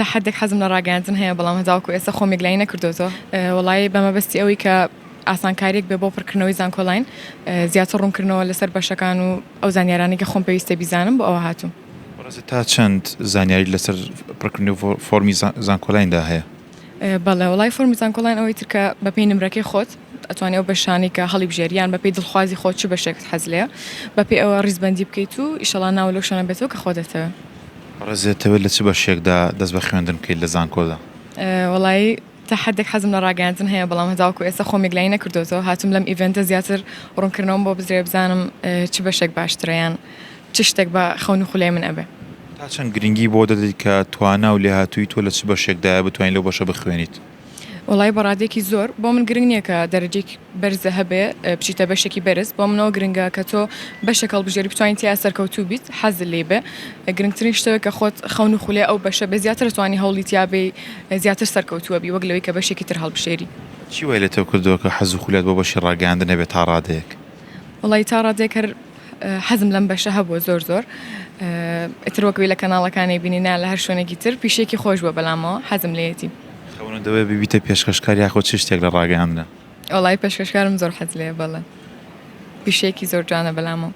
تحدێک حەزم لە ڕاگەاندن هەیە بەڵام هەزاوەکو ئێستا خۆم یەکلایی نەکردوێتەوە وەڵی بەمەبەستی ئەوەی کە ئاسانکاریێک بێ بۆ پڕکردنەوەی زانکۆلاین زیاتر ڕوونکردنەوە لەسەر بەشەکان و ئەو زانیارانی کە خۆم پێویستە بیزانم بۆ ئەوە هاتووم. تا چەند زانیاری لەسەر پڕکردنی فۆرمی زانکۆلایندا هەیە؟ بەڵێ وڵی فۆرمی زانکۆلاین ئەوەی ترکە بەپێی نمرەکەی خۆت ئەتوانێت ئەو بەشانی کە هەڵی بژێریان بەپێی دڵخوازی خۆت چ بەشێکت حەز لێیە بەپێی ئەوە ڕیزبەندی بکەیت و ئیشەڵا ناو لەو شوێنە بێتەوە کە خۆ دەتەوە. ڕێزێتەوە لە چ بەشێکدا دەست بە خوێندن بکەیت لە زانکۆدا؟ وڵی تحدێک حەزم لە ڕاگەاندن هەیە بەڵام هەزاوەکو ئێستا خۆم یەکلایی نەکردوێتەوە هاتووم لەم ئیڤنتە زیاتر ڕوونکردنەوەم بۆ بزرێ بزانم چ بەشێک باشترەیان چ شتێک بە خەون و خولێ من ئەبێ. تا چەند گرنگی بۆ دەدەیت کە توانا و لێهاتووی تۆ لە چ بەشێکدایە بتوانین لەو بەشە بخوێنیت؟ وڵی بەڕادێکی زۆر بۆ من گرنگ نییە کە دەرەجێک بەرزە هەبێ بچیتە بەشێکی بەرز بۆ منەوە گرنگە کە تۆ بەشێک هەڵبژێری بتوانیت یا سەرکەوتوو بیت حەز لێ بێ گرنگترین شتەوە کە خۆت خەون و خولێ ئەو بەشە بێ زیاتر توانی هەوڵیت یا بێ زیاتر سەرکەوتووە بی وەک لەوەی کە بەشێکی تر هەڵبژێری. چی وای لە تۆ کردووە کە حەز و خولێت بۆ بەشی ڕاگەاندن نەبێت تا ڕادەیەک؟ وڵی تا ڕادێک هەر حەزم لەم بەشە هەبووە زۆر ئتر وەکوی لە کەناڵەکانی بینینا لە هەر شوێنێکی تر پیشێکی خۆش بووە بەلامەوە حەزم لێتی. دەوێت ببیتە پێشکەشکار یاخۆ چ شتێک لە ڕاگەاندنە؟ وڵی پێشکەشکارم زۆر حەز لێ بەڵێ پیشێکی زۆر جوانە بەلامەوە.